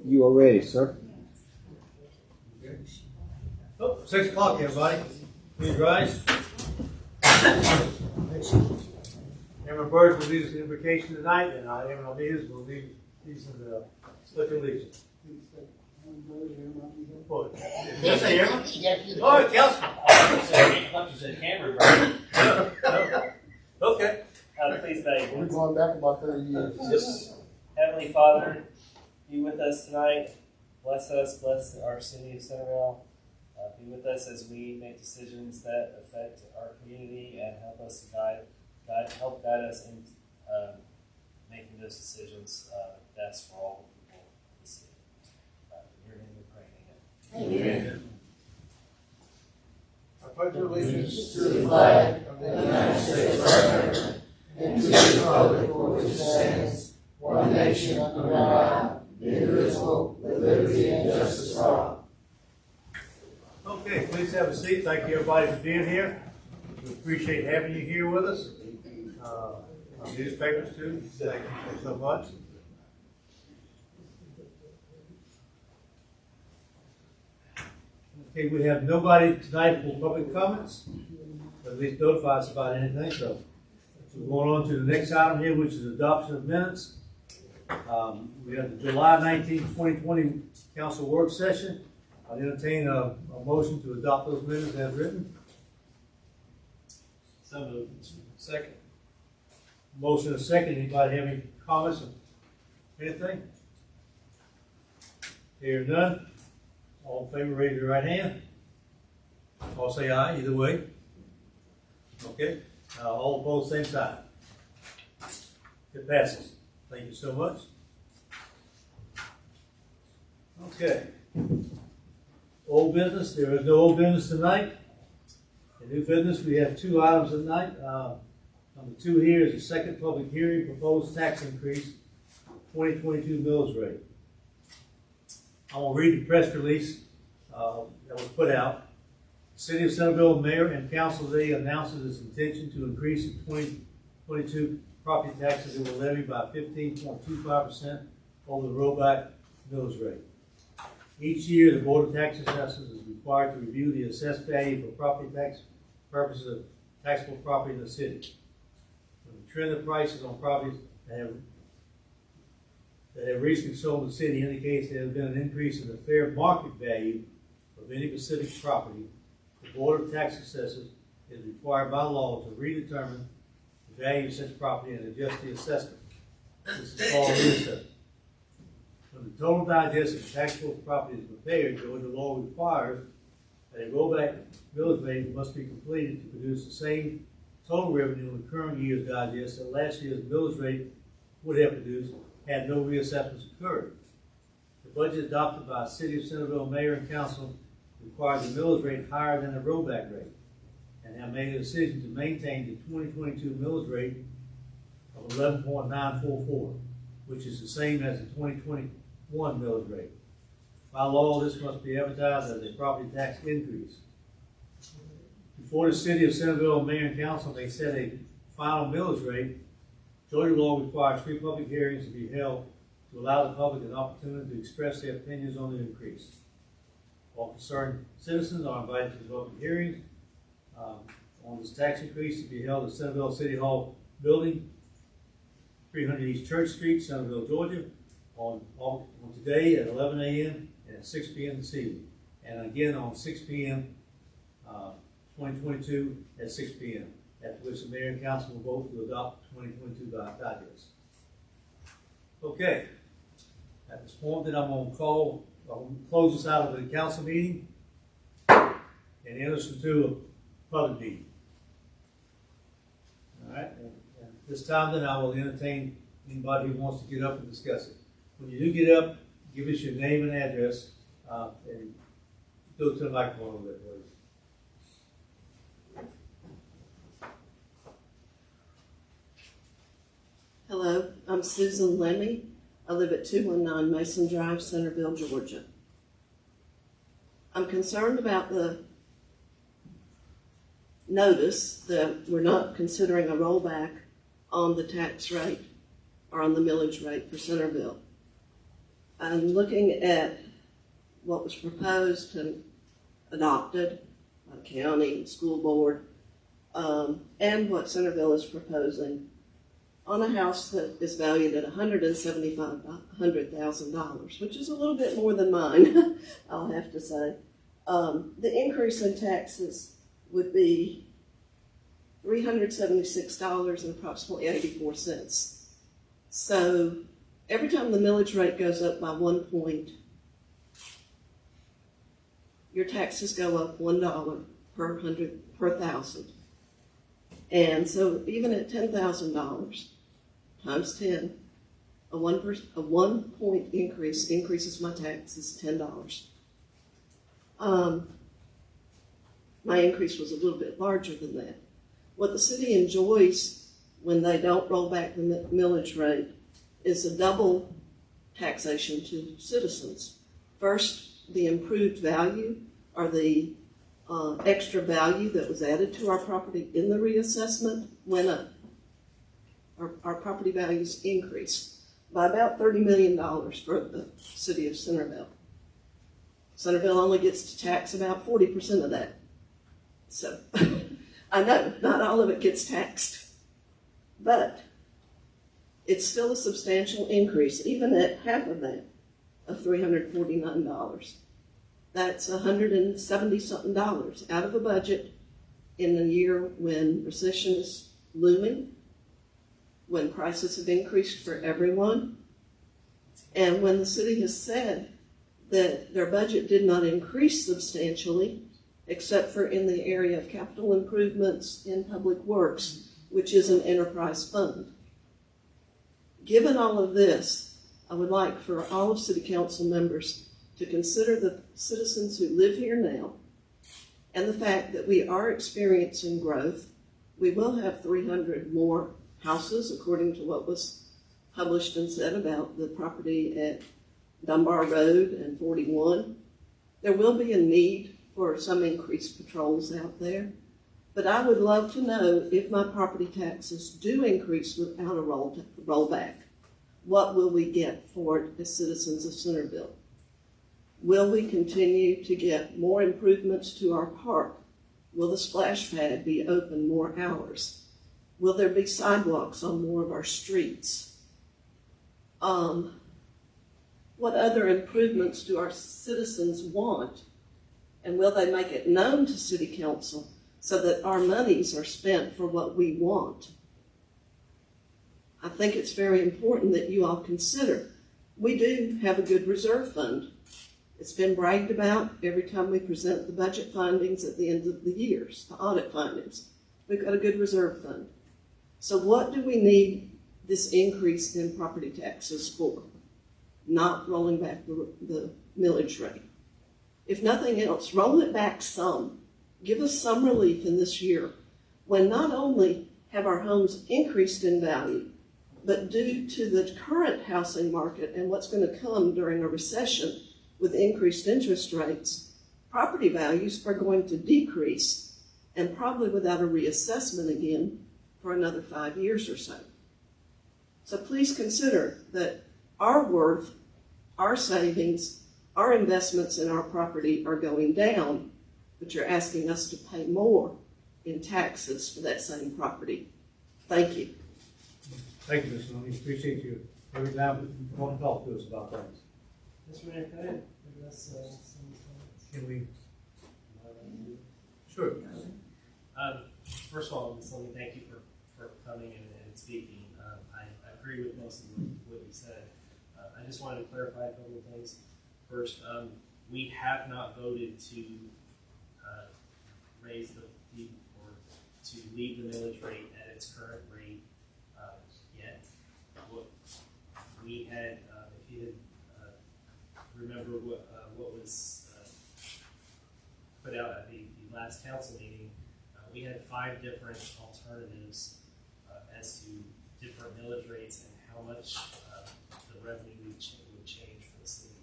You are ready, sir. Oh, 6 o'clock, everybody. Please rise. Aaron Burrs will lead us in invocation tonight, and Aaron Almeida will lead us in the Pledge of Allegiance. What? Did you say Aaron? Oh, Councilman. I thought you said Cameron, right? No. Okay. Please pray. We're going back about 30 years. Yes. Heavenly Father, be with us tonight. Bless us, bless our city of Centerville. Be with us as we make decisions that affect our community and help us help guide us in making those decisions best for all the people of the city. In your name we pray. Amen. I pledge allegiance to the flag of the United States of America and to the republic for which it stands, one nation under God, indivisible, with liberty and justice for all. Okay, please have a seat. Thank you, everybody, for being here. We appreciate having you here with us. Our newspapers, too. Thank you so much. Okay, we have nobody tonight for public comments. At least notify us about anything. So we're going on to the next item here, which is adoption of minutes. We have the July 19, 2020 council work session. I'll entertain a motion to adopt those minutes as written. So moved. Second. Motion and second. Anybody have any comments or anything? Hear none. All in favor, raise your right hand. All say aye, either way. Okay. All opposed, same side. It passes. Thank you so much. Okay. Old business, there is no old business tonight. In new business, we have two items tonight. Number 2 here is the second public hearing, proposed tax increase, 2022 mills rate. I will read the press release that was put out. The City of Centerville Mayor and Council today announces its intention to increase the 2022 property taxes that were levied by 15.25% over the rollback mills rate. Each year, the Board of Tax Assessors is required to review the assessed value for property tax purposes of taxable property in the city. When the trend of prices on properties that have recently sold in the city indicates there has been an increase in the fair market value of any specific property, the Board of Tax Assessors is required by law to redetermine the value of such property and adjust the assessment. This is called reassessment. When the total digest of taxable property is prepared, Georgia law requires that a rollback millage rate must be completed to produce the same total revenue in the current year's digest that last year's millage rate would have produced had no reassessments occurred. The budget adopted by the City of Centerville Mayor and Council required the millage rate higher than the rollback rate, and have made a decision to maintain the 2022 millage rate of 11.944, which is the same as the 2021 millage rate. By law, this must be advertised as a property tax increase. Before the City of Centerville Mayor and Council may set a final millage rate, Georgia law requires 3 public hearings to be held to allow the public an opportunity to express their opinions on the increase. All concerned citizens are invited to the public hearings on this tax increase to be held at Centerville City Hall Building, 300 East Church Street, Centerville, Georgia, on today at 11 a.m. and at 6 p.m. this evening, and again on 6 p.m. 2022 at 6 p.m. After which the Mayor and Council will vote to adopt 2022 digest. Okay. At this point, then I'm going to close this out of the council meeting and enter us into a public meeting. All right. And at this time, then I will entertain anybody who wants to get up and discuss it. When you do get up, give us your name and address, and go to the microphone a little bit, please. Hello, I'm Susan Lemmy. I live at 219 Mason Drive, Centerville, Georgia. I'm concerned about the notice that we're not considering a rollback on the tax rate or on the millage rate for Centerville. I'm looking at what was proposed and adopted by the county, school board, and what Centerville is proposing on a house that is valued at $175,000, which is a little bit more than mine, I'll have to say. The increase in taxes would be $376 and approximately 84 cents. So every time the millage rate goes up by 1 point, your taxes go up $1 per thousand. And so even at $10,000 times 10, a 1 point increase increases my taxes $10. My increase was a little bit larger than that. What the city enjoys when they don't roll back the millage rate is a double taxation to citizens. First, the improved value or the extra value that was added to our property in the reassessment went up. Our property values increased by about $30 million for the city of Centerville. Centerville only gets to tax about 40% of that. So I know not all of it gets taxed, but it's still a substantial increase, even at half of that, of $349. That's $170-something out of a budget in a year when recession is looming, when prices have increased for everyone, and when the city has said that their budget did not increase substantially, except for in the area of capital improvements in public works, which is an enterprise fund. Given all of this, I would like for all of city council members to consider the citizens who live here now and the fact that we are experiencing growth. We will have 300 more houses, according to what was published and said about the property at Dunbar Road and 41. There will be a need for some increased patrols out there, but I would love to know if my property taxes do increase without a rollback. What will we get for it as citizens of Centerville? Will we continue to get more improvements to our park? Will the splash pad be open more hours? Will there be sidewalks on more of our streets? What other improvements do our citizens want? And will they make it known to City Council so that our monies are spent for what we want? I think it's very important that you all consider. We do have a good reserve fund. It's been bragged about every time we present the budget findings at the end of the years, the audit findings. We've got a good reserve fund. So what do we need this increase in property taxes for? Not rolling back the millage rate. If nothing else, roll it back some. Give us some relief in this year when not only have our homes increased in value, but due to the current housing market and what's going to come during a recession with increased interest rates, property values are going to decrease and probably without a reassessment again for another 5 years or so. So please consider that our worth, our savings, our investments in our property are going down, but you're asking us to pay more in taxes for that same property. Thank you. Thank you, Ms. Loney. Appreciate you every time you want to talk to us about things. Mr. Mayor, can I address some of these comments? Can we? Sure. First of all, Ms. Loney, thank you for coming and speaking. I agree with most of what you said. I just wanted to clarify a couple of things. First, we have not voted to raise the fee or to leave the millage rate at its current rate yet. What we had, if you had remember what was put out at the last council meeting, we had 5 different alternatives as to different millage rates and how much the revenue would change for the city.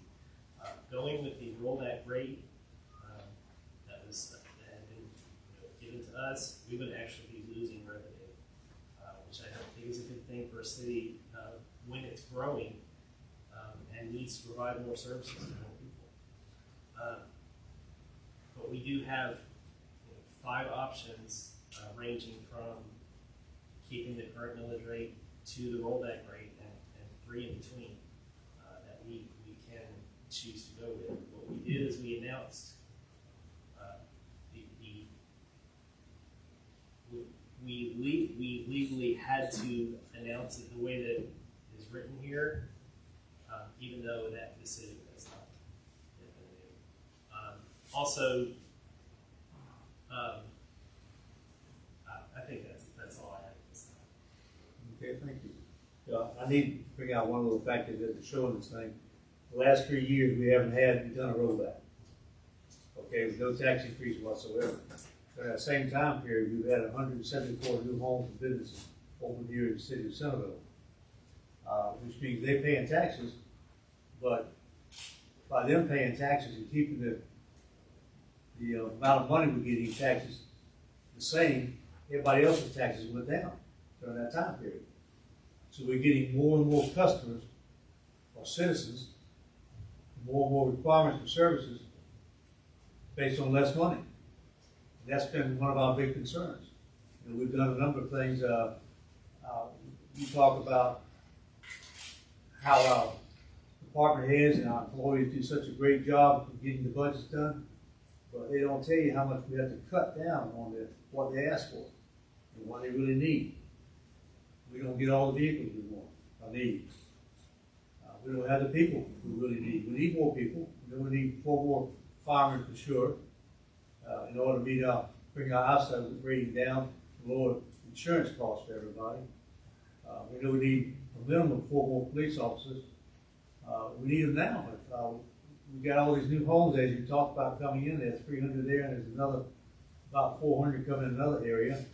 Going with the rollback rate that had been given to us, we would actually be losing revenue, which I don't think is a good thing for a city when it's growing and and needs to provide more services to more people. But we do have 5 options ranging from keeping the current millage rate to the rollback rate and 3 in between that we can choose to go with. What we did is we announced we legally had to announce it the way that it is written here, even though that decision has not been made. Also, I think that's all I have at this time. Okay, thank you. I need to bring out one little factor that is showing this thing. The last 3 years, we haven't done a rollback. Okay, with no tax increase whatsoever. So at that same time period, we've had 174 new homes and businesses opened here in the city of Centerville. Which means they're paying taxes, but by them paying taxes and keeping the amount of money we're getting in taxes the same, everybody else's taxes went down during that time period. So we're getting more and more customers or citizens, more and more requirements for services based on less money. And that's been one of our big concerns. And we've done a number of things. You talk about how our department heads and our employees do such a great job of getting the budgets done, but they don't tell you how much we have to cut down on what they ask for and what they really need. We don't get all the vehicles we want or need. We don't have the people we really need. We need more people. We need 4 more firemen for sure in order to bring our outside rating down, lower insurance costs for everybody. We know we need a minimum of 4 more police officers. We need them now. We got all these new homes, as you talked about, coming in. There's 300 there, and there's another about 400 coming in another area.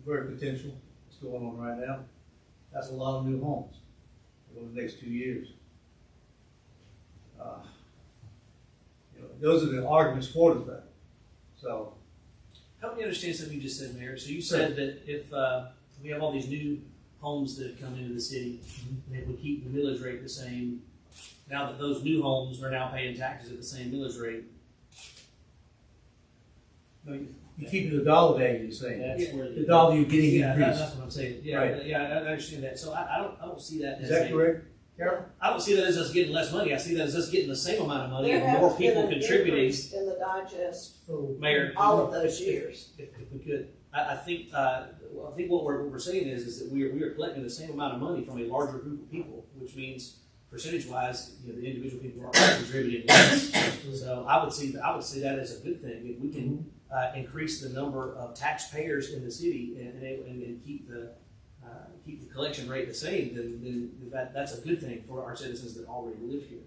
Very potential. What's going on right now? That's a lot of new homes over the next 2 years. Those are the arguments for the thing. So, help me understand something you just said, Mayor. So you said that if we have all these new homes that come into the city, and if we keep the millage rate the same, now that those new homes are now paying taxes at the same millage rate. you keep the dollar value the same. That's where The dollar you're getting Yeah, increased. that's what I'm saying. Yeah, Right. yeah, I understand that. So I don't see that Is as that correct, Carol? I don't see that as us getting less money. I see that as us getting the same amount of money There and more has been people an contributing. increase in the digest Mayor, all of those years. if we could, I think what we're saying is that we are collecting the same amount of money from a larger group of people, which means percentage-wise, the individual people are contributing less. So I would see that as a good thing if we can increase the number of taxpayers in the city and keep the collection rate the same. Then that's a good thing for our citizens that already live here.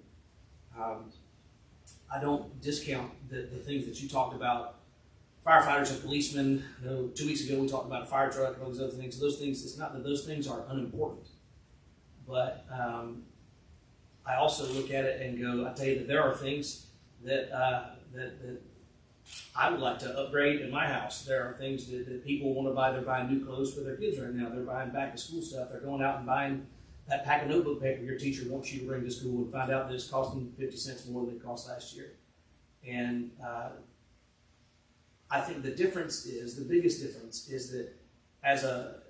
I don't discount the things that you talked about. Firefighters and policemen, 2 weeks ago we talked about a fire truck and all these other things. Those things, it's not that those things are unimportant. But I also look at it and go, I tell you that there are things that I would like to upgrade in my house. There are things that people want to buy. They're buying new clothes for their kids right now. They're buying back to school stuff. They're going out and buying that pack of notebook paper your teacher wants you to bring to school and find out that it's costing 50 cents more than it cost last year. And I think the biggest difference is that as a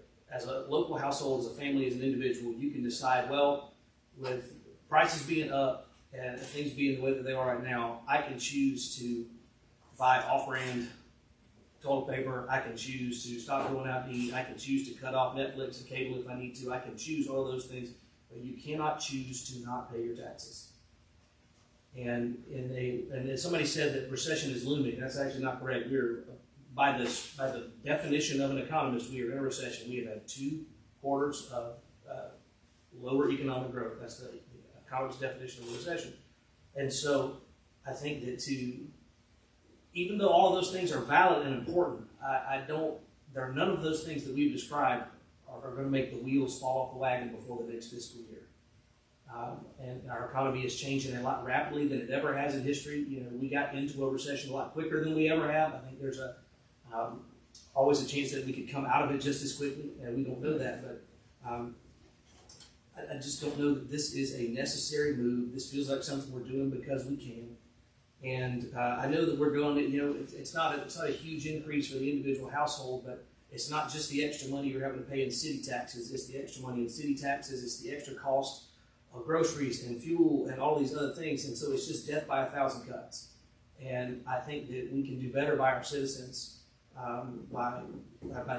local household, as a family, as an individual, you can decide, well, with prices being up and things being the way that they are right now, I can choose to buy off-brand toilet paper. I can choose to stop going out to eat. I can choose to cut off Netflix and cable if I need to. I can choose all those things, but you cannot choose to not pay your taxes. And somebody said that recession is looming. That's actually not correct. We're by the definition of an economist, we are in a recession. We have had 2 quarters of lower economic growth. That's the economist's definition of a recession. And so I think that even though all of those things are valid and important, there are none of those things that we've described are going to make the wheels fall off the wagon before the next fiscal year. And our economy is changing a lot rapidly than it ever has in history. We got into a recession a lot quicker than we ever have. I think there's always a chance that we could come out of it just as quickly, and we don't know that. But I just don't know that this is a necessary move. This feels like something we're doing because we can. And I know that we're going to, it's not a huge increase for the individual household, but it's not just the extra money you're having to pay in city taxes. It's the extra money in city taxes. It's the extra cost of groceries and fuel and all these other things. And so it's just death by 1,000 cuts. And I think that we can do better by our citizens by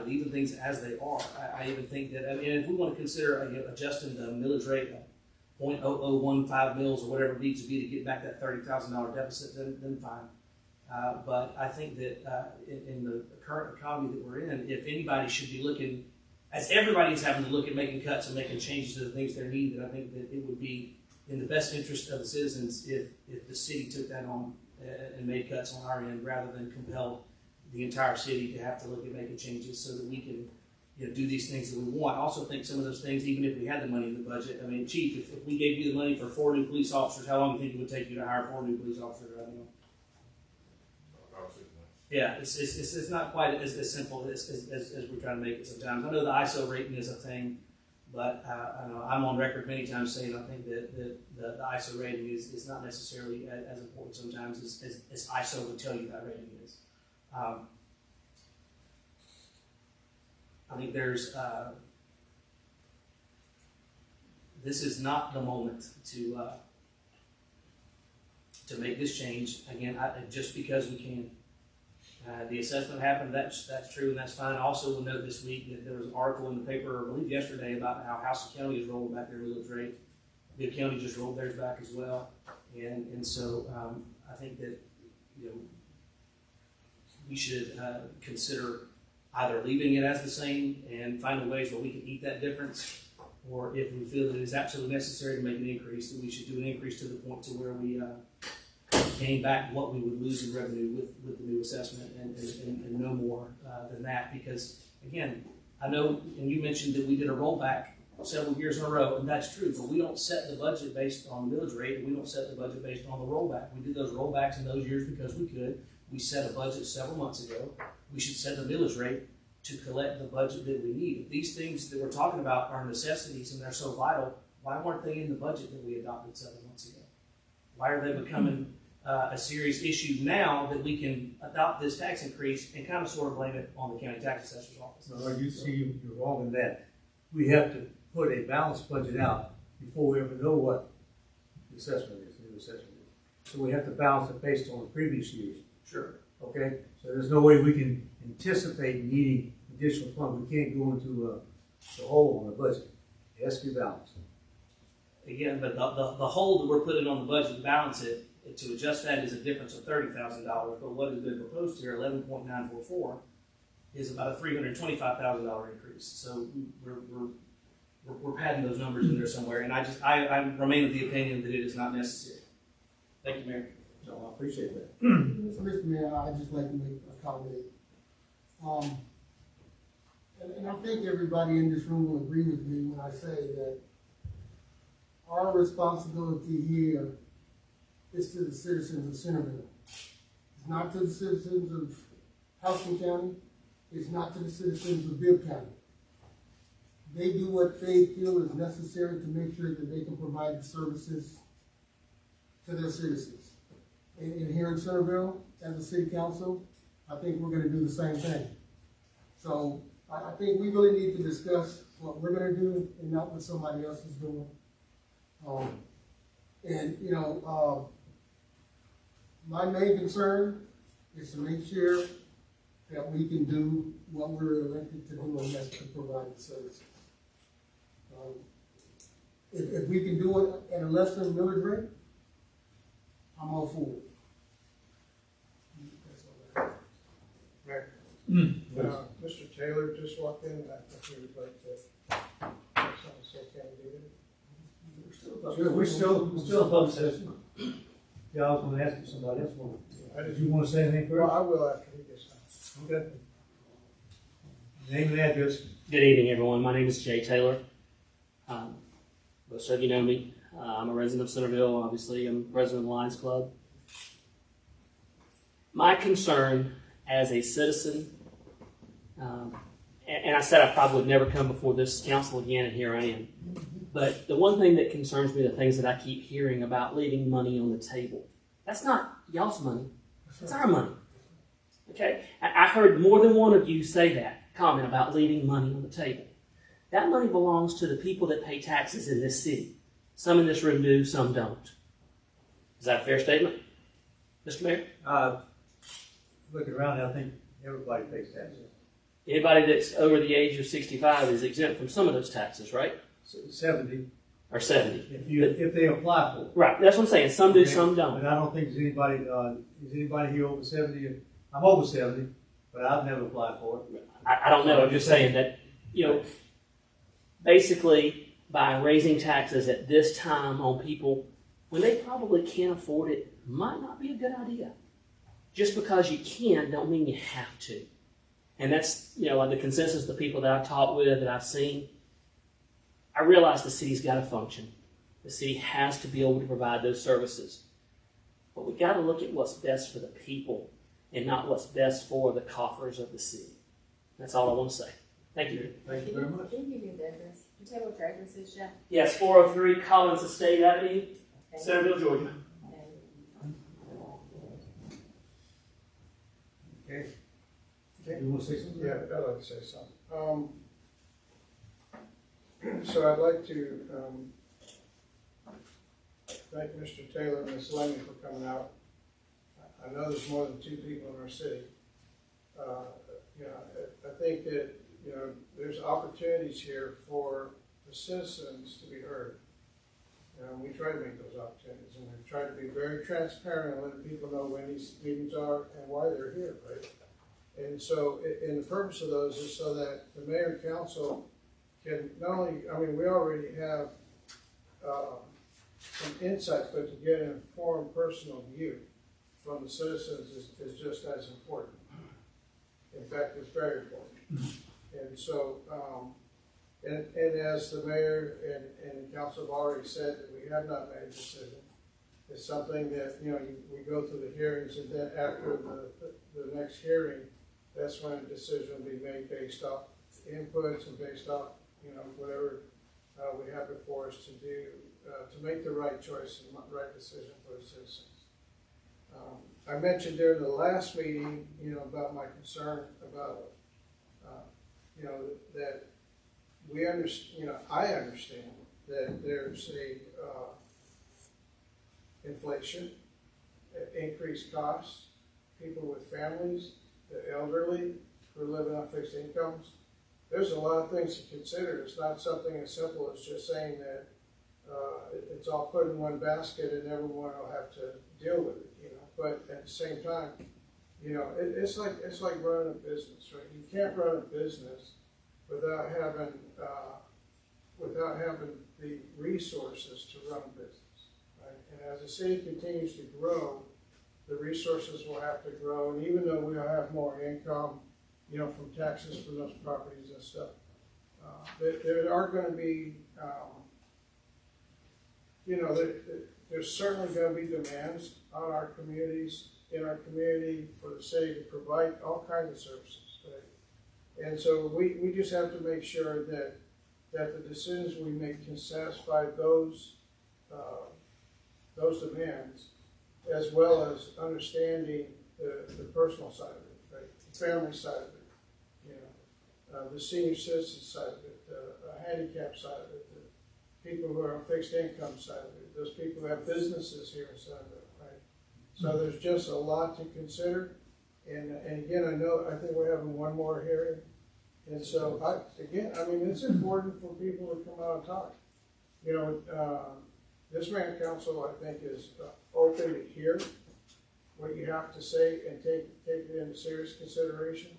leaving things as they are. I even think that, and if we want to consider adjusting the millage rate of 0.0015 mils or whatever it needs to be to get back that $30,000 deficit, then fine. But I think that in the current economy that we're in, if anybody should be looking, as everybody's having to look at making cuts and making changes to the things they need, then I think that it would be in the best interest of the citizens if the city took that on and made cuts on our end rather than compel the entire city to have to look at making changes so that we can do these things that we want. I also think some of those things, even if we had the money in the budget, I mean, Chief, if we gave you the money for 4 new police officers, how long do you think it would take you to hire 4 new police officers right now? Yeah, it's not quite as simple as we're trying to make it sometimes. I know the ISO rating is a thing, but I know I'm on record many times saying I think that the ISO rating is not necessarily as important sometimes as ISO would tell you that rating is. I think this is not the moment to make this change again. Just because we can. The assessment happened. That's true, and that's fine. I also will note this week that there was an article in the paper, I believe yesterday, about how Houston County is rolling back their millage rate. Bibb County just rolled theirs back as well, and so I think that we should consider either leaving it as the same and finding ways where we can eat that difference, or if we feel that it is absolutely necessary to make an increase, then we should do an increase to the point to where we gain back what we would lose in revenue with the new assessment and no more than that. Because again, I know, and you mentioned that we did a rollback several years in a row, and that's true, but we don't set the budget based on the millage rate, and we don't set the budget based on the rollback. We did those rollbacks in those years because we could. We set a budget several months ago. We should set the millage rate to collect the budget that we need. If these things that we're talking about are necessities and they're so vital, why weren't they in the budget that we adopted 7 months ago? Why are they becoming a serious issue now that we can adopt this tax increase and kind of sort of blame it on the county tax assessor's office? No, you see, you're wrong in that. We have to put a balanced budget out before we ever know what the assessment is, the new assessment is. So we have to balance it based on the previous years. Sure. Okay? So there's no way we can anticipate needing additional funds. We can't go into the hole on the budget. It has to be balanced. Again, but the hole that we're putting on the budget to balance it, to adjust that is a difference of $30,000. But what has been proposed here, 11.944, is about a $325,000 increase. So we're padding those numbers in there somewhere, and I remain of the opinion that it is not necessary. Thank you, Mayor. No, I appreciate that. Mr. Mayor, I'd just like to make a comment. And I think everybody in this room will agree with me when I say that our responsibility here is to the citizens of Centerville. It's not to the citizens of Houston County. It's not to the citizens of Bibb County. They do what they feel is necessary to make sure that they can provide the services to their citizens. And here in Centerville, as a city council, I think we're gonna do the same thing. So I think we really need to discuss what we're gonna do and not what somebody else is doing. My main concern is to make sure that we can do what we're elected to do, and that's to provide the services. If we can do it at a lesser millage rate, I'm all for it. Mr. Taylor just walked in, I think he would like to have something to say, can we do it? We're still in public session. Yeah, I was going to ask you somebody else. Did you want to say anything Well, first? I will after he gets done. Okay. Name and address. Good evening, everyone. My name is Jay Taylor. Most of you know me. I'm a resident of Centerville. Obviously, I'm president of the Lions Club. My concern as a citizen, and I said I probably would never come before this council again, and here I am. But the one thing that concerns me, the things that I keep hearing about leaving money on the table, that's not y'all's money. It's our money. Okay? I heard more than one of you say that comment about leaving money on the table. That money belongs to the people that pay taxes in this city. Some in this room do, some don't. Is that a fair statement, Mr. Mayor? Looking around, I think everybody pays taxes. Anybody that's over the age of 65 is exempt from some of those taxes, right? 70, Or 70. if they apply for it. Right, that's what I'm saying. Some do, Okay. some don't. But I don't think there's anybody, is anybody here over 70? I'm over 70, but I've never applied for it. I don't know. I'm just saying that, basically by raising taxes at this time on people when they probably can't afford it might not be a good idea. Just because you can don't mean you have to. And that's, like the consensus of the people that I've talked with, that I've seen. I realize the city's got to function. The city has to be able to provide those services. But we've got to look at what's best for the people and not what's best for the coffers of the city. That's all I want to say. Thank you. Thank you very much. Can you give me the address? Can you tell what your address is, Jeff? Yes, 403 Collins Estate Avenue, Centerville, Georgia. Okay. You want to say something? Yeah, I'd like to say something. So I'd like to thank Mr. Taylor and Ms. Lenny for coming out. I know there's more than 2 people in our city. I think that, there's opportunities here for the citizens to be heard. We try to make those opportunities, and we try to be very transparent and let people know when these meetings are and why they're here, right? And so, and the purpose of those is so that the mayor and council can not only, we already have some insights, but to get an informed personal view from the citizens is just as important. In fact, it's very important. And so, and as the mayor and the council have already said, that we have not made a decision. It's something that, we go through the hearings, and then after the next hearing, that's when a decision will be made based off inputs and based off, whatever we have before us to do, to make the right choice and right decision for the citizens. I mentioned during the last meeting, about my concern about, that we understand, I understand that there's a inflation, increased costs, people with families, the elderly who are living on fixed incomes. There's a lot of things to consider. It's not something as simple as just saying that it's all put in one basket and everyone will have to deal with it. But at the same time, it's like running a business, right? You can't run a business without having the resources to run a business, right? And as the city continues to grow, the resources will have to grow, and even though we'll have more income, from taxes from those properties and stuff, there are going to be, there's certainly going to be demands on our communities, in our community, for the city to provide all kinds of services, right? And so we just have to make sure that the decisions we make can satisfy those demands, as well as understanding the personal side of it, right? The family side of it, the senior citizen side of it, the handicap side of it, the people who are on fixed income side of it, those people who have businesses here in Centerville, right? So there's just a lot to consider. And again, I think we're having one more hearing. And so, it's important for people to come out and talk. This mayor and council, I think, is open to hear what you have to say and take it into serious consideration.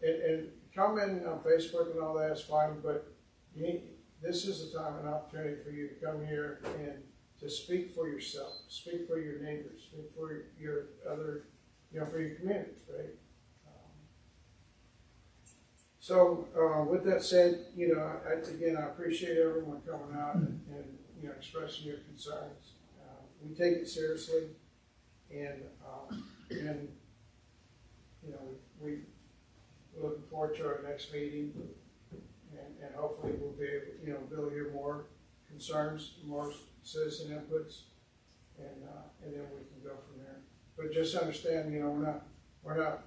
And commenting on Facebook and all that is fine, but this is a time and opportunity for you to come here and to speak for yourself, speak for your neighbors, speak for your other, for your community, right? So with that said, I appreciate everyone coming out and expressing your concerns. We take it seriously, and we're looking forward to our next meeting. and hopefully we'll be able, Bill, hear more concerns, more citizen inputs, and then we can go from there. But just understand, we're not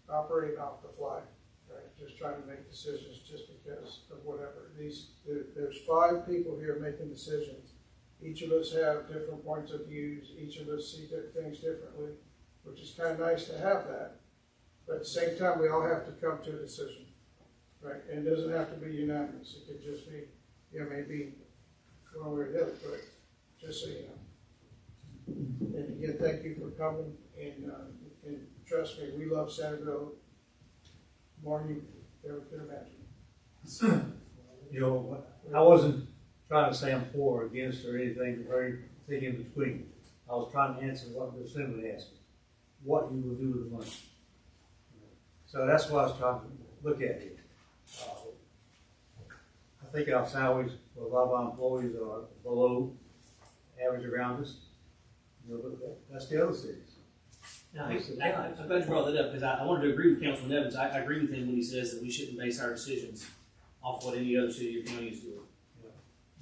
operating off the fly, right? Just trying to make decisions just because of whatever. There's 5 people here making decisions. Each of us have different points of views. Each of us see things differently, which is kind of nice to have that. But at the same time, we all have to come to a decision, right? And it doesn't have to be unanimous. It could just be, maybe one way or the other, but just so you know. And again, thank you for coming, and trust me, we love Centerville more than you ever could imagine. I wasn't trying to say I'm for or against or anything, or anything in between. I was trying to answer what the assembly asked me, what you will do with the money. So that's what I was trying to look at here. I think our salaries for a lot of our employees are below average around us. But that's the other cities. Now, I'm glad you brought that up, because I wanted to agree with Councilman Evans. I agree with him when he says that we shouldn't base our decisions off what any other city or county is doing.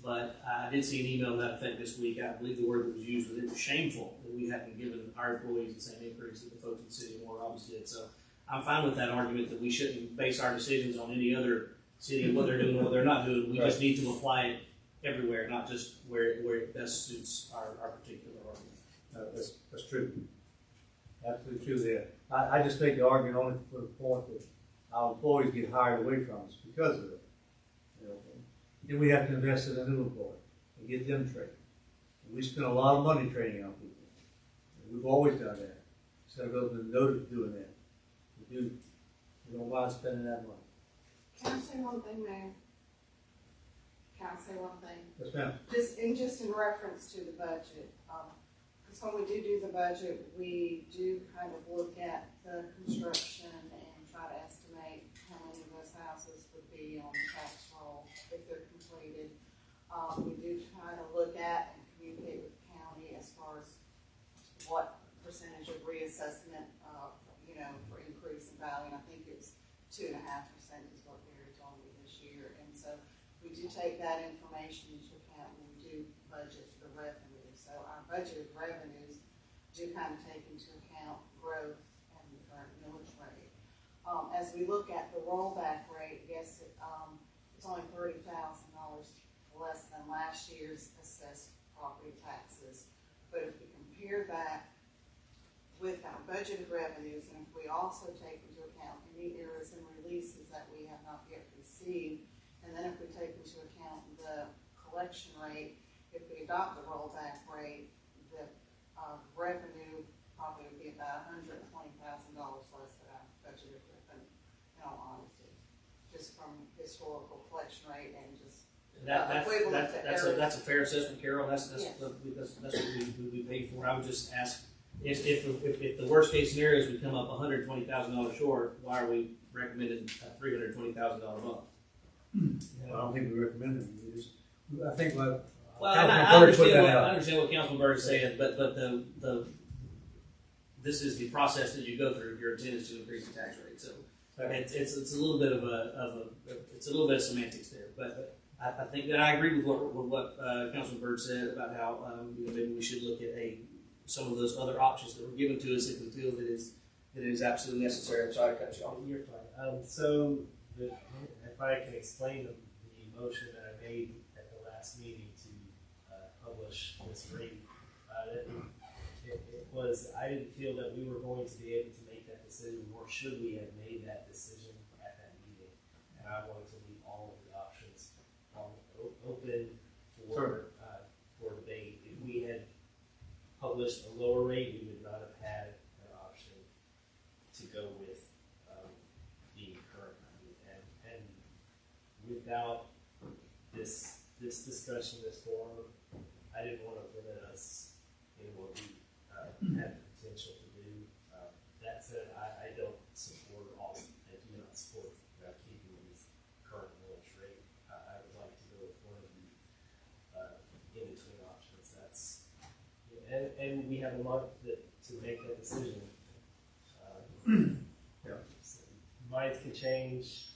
But I did see an email to that effect this week. I believe the word that was used was it was shameful that we hadn't given our employees the same increase that the folks in the city of Warner Robins did. So I'm fine with that argument that we shouldn't base our decisions on any other city and what they're doing and what they're not doing. We just need to apply it everywhere, not just where it best suits our particular argument. That's true. Absolutely true there. I just think the argument only for the point that our employees get hired away from us because of it. Then we have to invest in a new employee and get them trained. And we spend a lot of money training our people. And we've always done that. Centerville's been noted for doing that. We don't mind spending that money. Can I say one thing, Mayor? Can I say one thing? Yes, ma'am. Just in reference to the budget, because when we do the budget, we do kind of look at the construction and try to estimate how many of those houses would be on the tax roll if they're completed. We do try to look at and communicate with the county as far as what percentage of reassessment, for increase in value. And I think it was 2.5% is what Gary told me this year. And so we do take that information into account when we do budget the revenue. So our budgeted revenues do kind of take into account growth and the current millage rate. As we look at the rollback rate, yes, it's only $30,000 less than last year's assessed property taxes. But if we compare that with our budgeted revenues, and if we also take into account any errors and releases that we have not yet received, and then if we take into account the collection rate, if we adopt the rollback rate, the revenue probably would be about $120,000 less than our budgeted revenue, in all honesty, just from historical collection rate and just That's a fair assessment, Carol. That's Yes. what we pay for. I would just ask if the worst case scenario is we come up $120,000 short, why are we recommending a $320,000 bump? I don't think we recommend it. I think what Well, Councilman I Byrd put that out. understand what Councilman Byrd is saying, but this is the process that you go through if your intent is to increase the tax rate. So it's a little bit of semantics there, but I think that I agree with what Councilman Byrd said about how maybe we should look at some of those other options that were given to us if we feel that it is absolutely necessary. I'm sorry to cut you off. You're fine. If I can explain the motion that I made at the last meeting to publish this rate, it was, I didn't feel that we were going to be able to make that decision, nor should we have made that decision at that meeting. And I wanted to leave all of the options open for debate. If we had published a lower rate, we would not have had an option to go with the current rate. And without this discussion, this forum, I didn't want to limit us in what we had the potential to do. That said, I don't support I do not support keeping this current millage rate. I would like to go with one of the in-between options. And we have a month to make that decision. Yeah. Minds can change.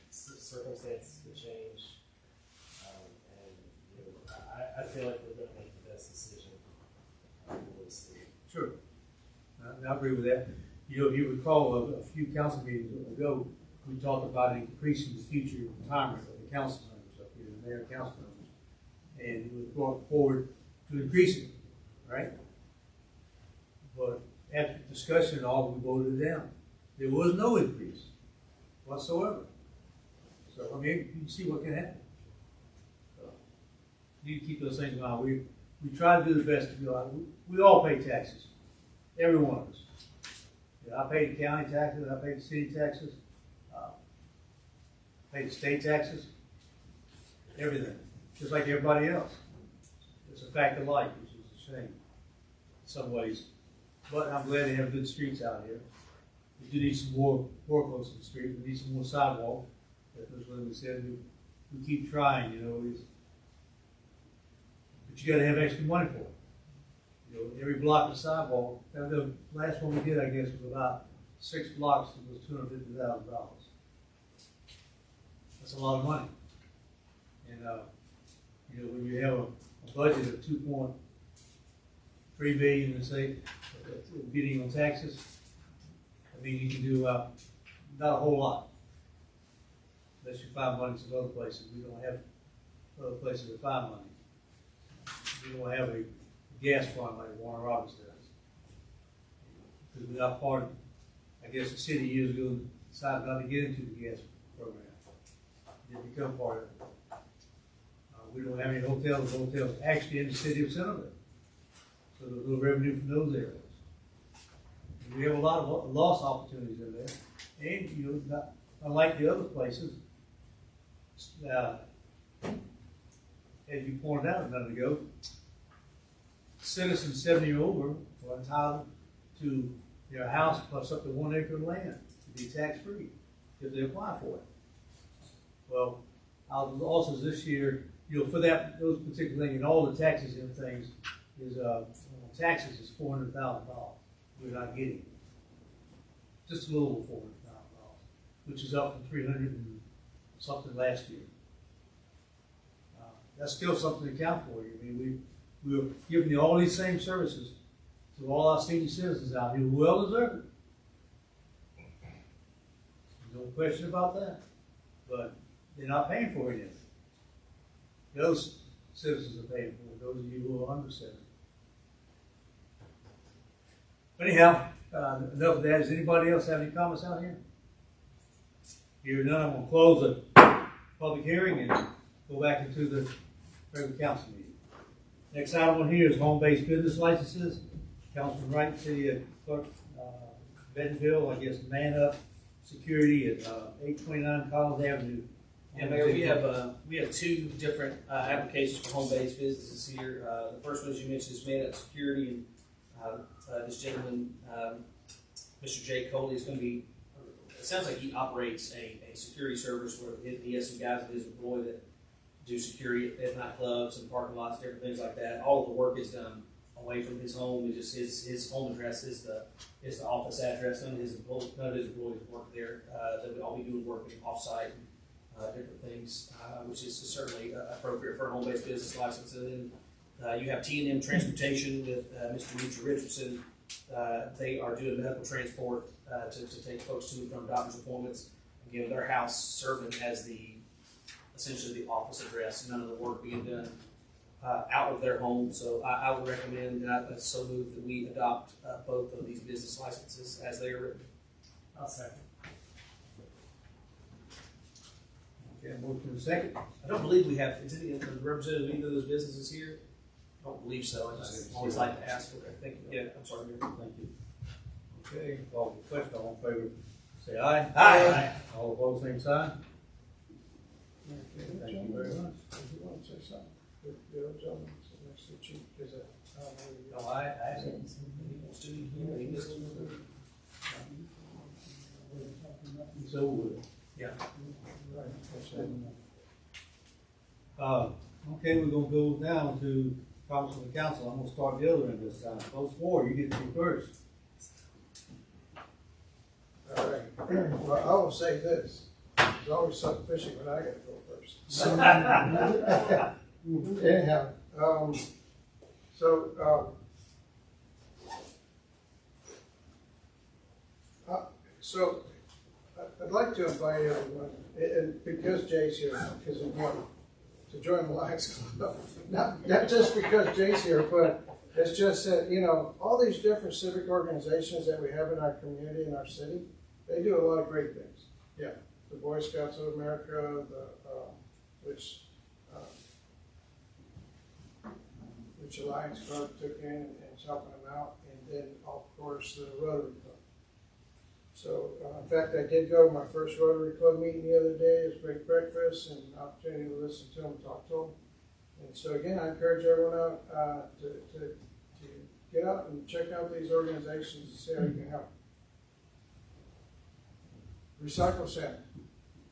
circumstances could change. And, you know, I feel like we're gonna make the best decision for the city. Sure. I agree with that. You know, if you recall, a few council meetings ago, we talked about increasing the future retirement of the council members up here, the mayor and council members. And it was brought forward to increase it, right? But after discussion, all we voted it down. There was no increase whatsoever. So, I mean, you can see what can happen. So, you keep those things in mind. We try to do the best to do. We all pay taxes. Every one of us. Yeah, I pay the county taxes, I pay the city taxes, pay the state taxes, everything, just like everybody else. It's a fact of life, which is a shame in some ways. But I'm glad they have good streets out here. We do need some more work on some streets. We need some more sidewalk. As Ms. Linda said, we keep trying, you know. But you got to have extra money for it. You know, every block of sidewalk. The last one we did, I guess, was about 6 blocks. It was $250,000. That's a lot of money. And you know, when you have a budget of $2.3 billion, let's say, bidding on taxes, I mean, you can do not a whole lot. Unless you find money some other places. We don't have other places to find money. We don't have a gas fund like Warner Robins does. Because we're not part of, I guess the city years ago decided not to get into the gas program. Didn't become part of it. We don't have any hotels actually in the city of Centerville. So there's no revenue from those areas. And we have a lot of lost opportunities in there. And, you know, not unlike the other places, as you pointed out a minute ago, citizens 70 or over are entitled to their house plus up to 1 acre of land to be tax-free if they apply for it. Well, also this year, you know, for those particular things and all the taxes and things is taxes is $400,000. We're not getting just a little over $400,000, which is up from 300 and something last year. That's still something to count for. I mean, we were giving you all these same services to all our senior citizens out here who well deserve it. No question about that. But they're not paying for it yet. Those citizens are paying for it, those of you who are under 70. But anyhow, enough of that. Does anybody else have any comments out here? Here none, I'm going to close the public hearing and go back into the regular council meeting. Next item on here is home-based business licenses. Councilman Wright, City Clerk, Bentonville, I guess, Man Up Security at 829 Collins Avenue. Yeah, Mayor, we have 2 different applications for home-based businesses here. The first one, as you mentioned, is Man Up Security, and this gentleman, Mr. Jay Coley, is going to be. It sounds like he operates a security service where he has some guys that is employed that do security at nightclubs and parking lots, different things like that. All of the work is done away from his home. It's just his home address is the office address. None of his employees work there. They would all be doing work off-site. Different things, which is certainly appropriate for a home-based business license. And then you have T&M Transportation with Mr. Demetri Richardson. They are doing medical transport to take folks to and from doctor's appointments. Again, their house serving as essentially the office address. None of the work being done out of their home. So I would recommend so moved that we adopt both of these business licenses as they are written. I'll second. Okay, motion in second. I don't believe we have, is any representative of either of those businesses here? I don't believe so. I just always like to ask. Okay, thank you. Yeah, I'm sorry, Mayor. Thank you. Okay, call for the question. All in favor, say aye. Aye. All opposed, same sign. Okay, thank you very much. You want to say something? The other gentleman, next to the chief, is it? No, I haven't. He missed it. It's over with. Yeah. Okay, we're gonna go down to comments from the council. I'm gonna start the other end this time. Those 4, you get to be first. All right. Well, I will say this. There's always something fishy when I gotta go first. So, Anyhow, so I'd like to invite everyone, and because Jay's here, because again, to join the Lions Club. Not just because Jay's here, but it's just that, you know, all these different civic organizations that we have in our community and our city, they do a lot of great things. Yeah, the Boy Scouts of America, which Lions Club took in and is helping them out, and then of course the Rotary Club. So in fact, I did go to my first Rotary Club meeting the other day. It was a great breakfast and an opportunity to listen to them, talk to them. And so again, I encourage everyone out to get out and check out these organizations and see how you can help. Recycle Center.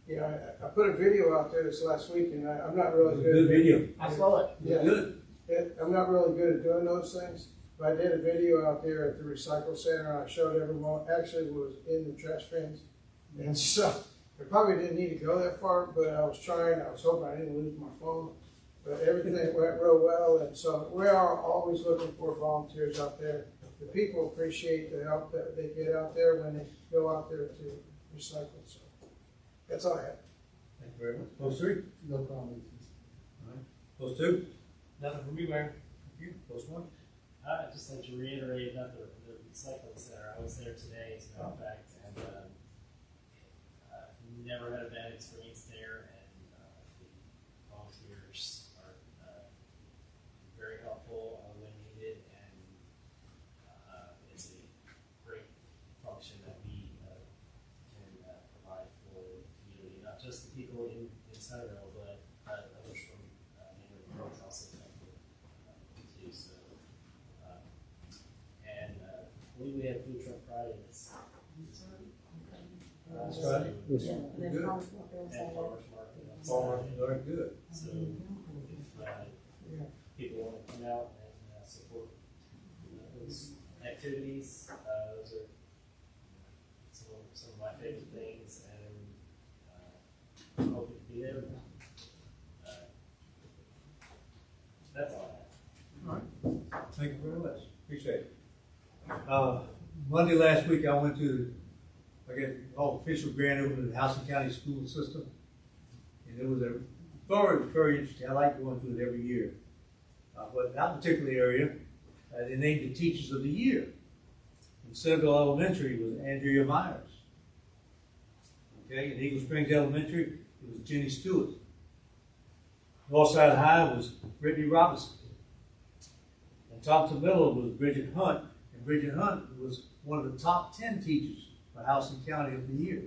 You know, I put a video out there this last week, and I'm not really good. Good video. I saw it. Yeah. Good. I'm not really good at doing those things, but I did a video out there at the Recycle Center, and I showed everyone, actually was in the trash bins. And so, I probably didn't need to go that far, but I was trying, I was hoping I didn't lose my phone. But everything went real well, and so we are always looking for volunteers out there. The people appreciate the help that they get out there when they go out there to recycle, so that's all I have. Thank you very much. Post 3? no comment. All right. Post 2? Nothing from me, Mayor. Thank you. Post 1? I'd just like to reiterate about the recycling center. I was there today, as a matter of fact, and never had a bad experience there, and the volunteers are very helpful when needed, and it's a great function that we can provide for the community, not just the people in Centerville, but others from neighboring counties also come too. So, and I believe we have Food Truck Friday. That's right. And Good. farmers market. on All Saturday. right, good. So if people want to come out and support those activities, those are some of my favorite things, and hope to be there. That's all I have. Thank you very much. Appreciate it. Monday last week, I went to, I guess, official grand opening of the Houston County School System. And it was a very interesting. I like going to it every year. But that particular area, they named the Teachers of the Year. In Centerville Elementary was Andrea Myers. Okay, in Eagle Springs Elementary, it was Jenny Stewart. Northside High was Brittany Robinson. And Thompson Middle was Bridget Hunt. And Bridget Hunt was one of the top 10 teachers for Houston County of the Year.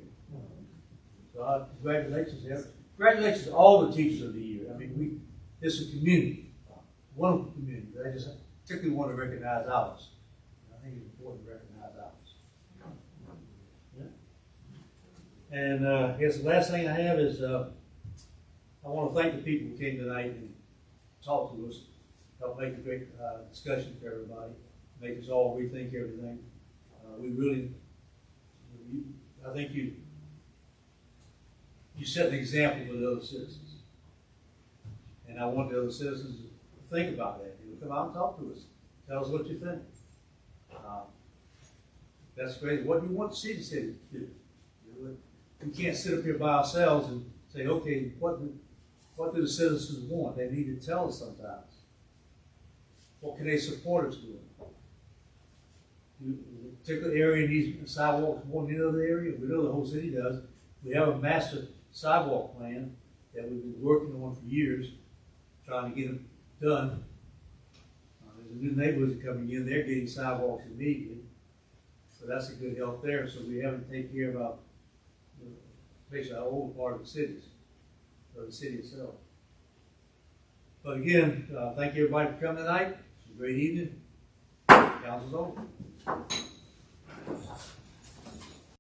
So congratulations there. Congratulations to all the teachers of the year. I mean, this is a community, wonderful community. I just particularly want to recognize ours. I think it's important to recognize ours. Yeah. And I guess the last thing I have is I want to thank the people who came tonight and talked to us, helped make a great discussion for everybody, make us all rethink everything. We really, I think you set an example for the other citizens. And I want the other citizens to think about that. You come out and talk to us. Tell us what you think. That's great. What do you want to see the city do? We can't sit up here by ourselves and say, okay, what do the citizens want? They need to tell us sometimes. What can they support us doing? A particular area needs sidewalks more than another area. We know the whole city does. We have a master sidewalk plan that we've been working on for years, trying to get them done. There's a new neighborhood coming in. They're getting sidewalks immediately. So that's a good help there. So we haven't taken care of our, basically our old part of the cities, or the city itself. But again, thank you everybody for coming tonight. It's a great evening. Council's over.